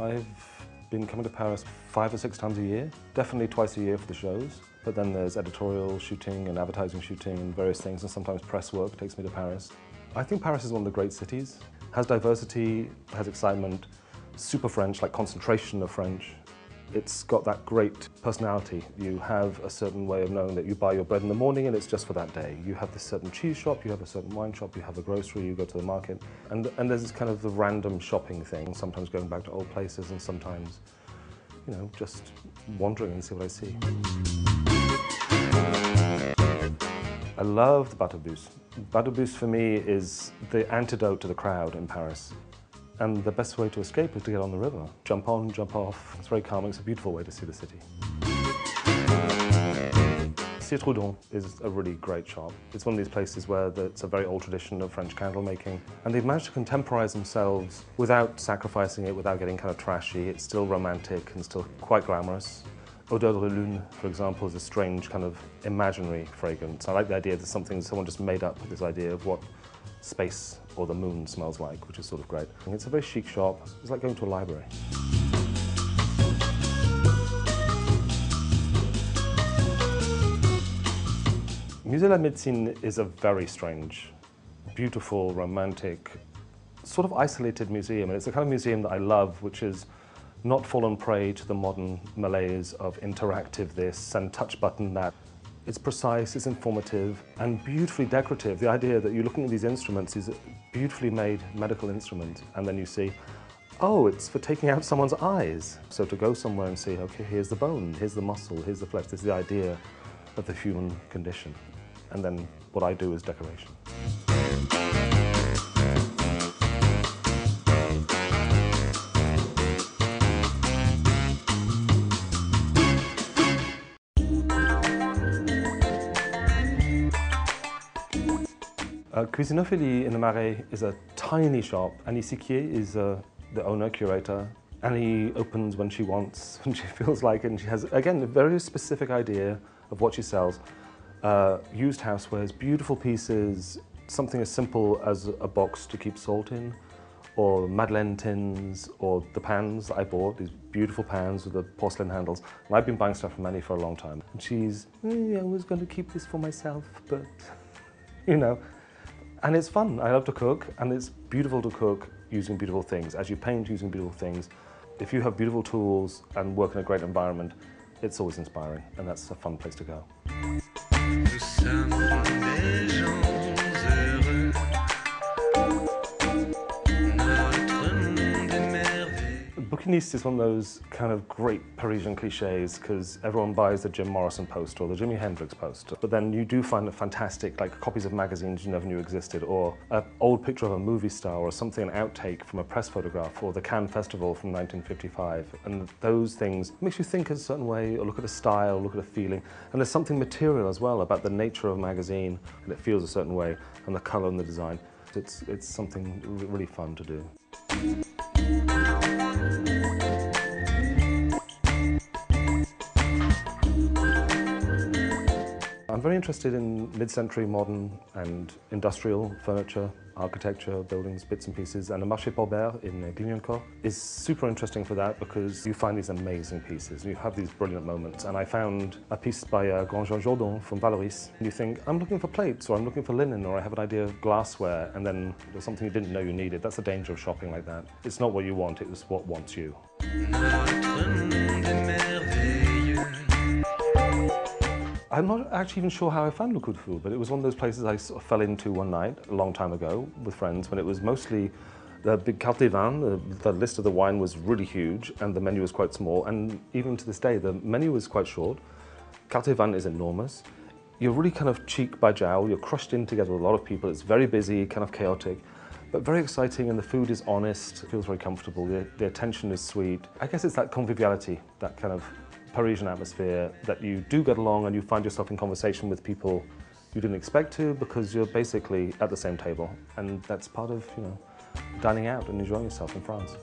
I've been coming to Paris 5 or 6 times a year, definitely twice a year for the shows. But then there's editorial shooting and advertising shooting and various things, and sometimes press work takes me to Paris. I think Paris is one of the great cities. It has diversity, has excitement, super French, like concentration of French. It's got that great personality. You have a certain way of knowing that you buy your bread in the morning and it's just for that day. You have this certain cheese shop, you have a certain wine shop, you have a grocery, you go to the market. And there's this kind of the random shopping thing, sometimes going back to old places and sometimes, you know, just wandering and see what I see. I love the bateau bus. Bateau bus for me is the antidote to the crowd in Paris. And the best way to escape is to get on the river. Jump on, jump off. It's very calming. It's a beautiful way to see the city. Shiseido is a really great shop. It's one of these places where it's a very old tradition of French candle making. And they've managed to contemporize themselves without sacrificing it, without getting kind of trashy. It's still romantic and still quite glamorous. Odeur de Lune, for example, is a strange kind of imaginary fragrance. I like the idea that someone just made up this idea of what space or the moon smells like, which is sort of great. And it's a very chic shop. It's like going to a library. Musée de la Médecine is a very strange, beautiful, romantic, sort of isolated museum. And it's the kind of museum that I love, which is not fallen prey to the modern malaise of interactive this and touch button that. It's precise, it's informative, and beautifully decorative. The idea that you're looking at these instruments, these beautifully made medical instruments, and then you see, oh, it's for taking out someone's eyes. So to go somewhere and see, okay, here's the bone, here's the muscle, here's the flesh, this is the idea of the human condition. And then what I do is decoration. Cuisinophilie in the Marais is a tiny shop. Annie Siquier is the owner, curator. Annie opens when she wants, when she feels like it, and she has, again, a very specific idea of what she sells. Used housewares, beautiful pieces, something as simple as a box to keep salt in, or Madeleine tins, or the pans that I bought, these beautiful pans with the porcelain handles. And I've been buying stuff from Annie for a long time. And she's, I was going to keep this for myself, but, you know. And it's fun. I love to cook, and it's beautiful to cook using beautiful things. As you paint using beautiful things, if you have beautiful tools and work in a great environment, it's always inspiring, and that's a fun place to go. Bouquiniste is one of those kind of great Parisian cliches because everyone buys the Jim Morrison poster or the Jimi Hendrix poster. But then you do find fantastic, like copies of magazines you never knew existed, or an old picture of a movie star, or something, an outtake from a press photograph, or the Cannes Festival from 1955. And those things makes you think a certain way, or look at a style, look at a feeling. And there's something material as well about the nature of a magazine, and it feels a certain way, and the color and the design. It's something really fun to do. I'm very interested in mid-century modern and industrial furniture, architecture, buildings, bits and pieces, and the Marché Paubert in Clignancourt is super interesting for that because you find these amazing pieces and you have these brilliant moments. And I found a piece by Grandjean Jourdan from Valoris. And you think, I'm looking for plates, or I'm looking for linen, or I have an idea of glassware, and then there's something you didn't know you needed. That's the danger of shopping like that. It's not what you want, it's what wants you. I'm not actually even sure how I found Le Coup de Foudre, but it was one of those places I sort of fell into one night a long time ago with friends when it was mostly the big carte des vins. The list of the wine was really huge and the menu was quite small, and even to this day the menu was quite short. Carte des vins is enormous. You're really kind of cheek by jowl, you're crushed in together with a lot of people. It's very busy, kind of chaotic, but very exciting, and the food is honest, it feels very comfortable, the attention is sweet. I guess it's that conviviality, that kind of Parisian atmosphere that you do get along and you find yourself in conversation with people you didn't expect to because you're basically at the same table, and that's part of, you know, dining out and enjoying yourself in France.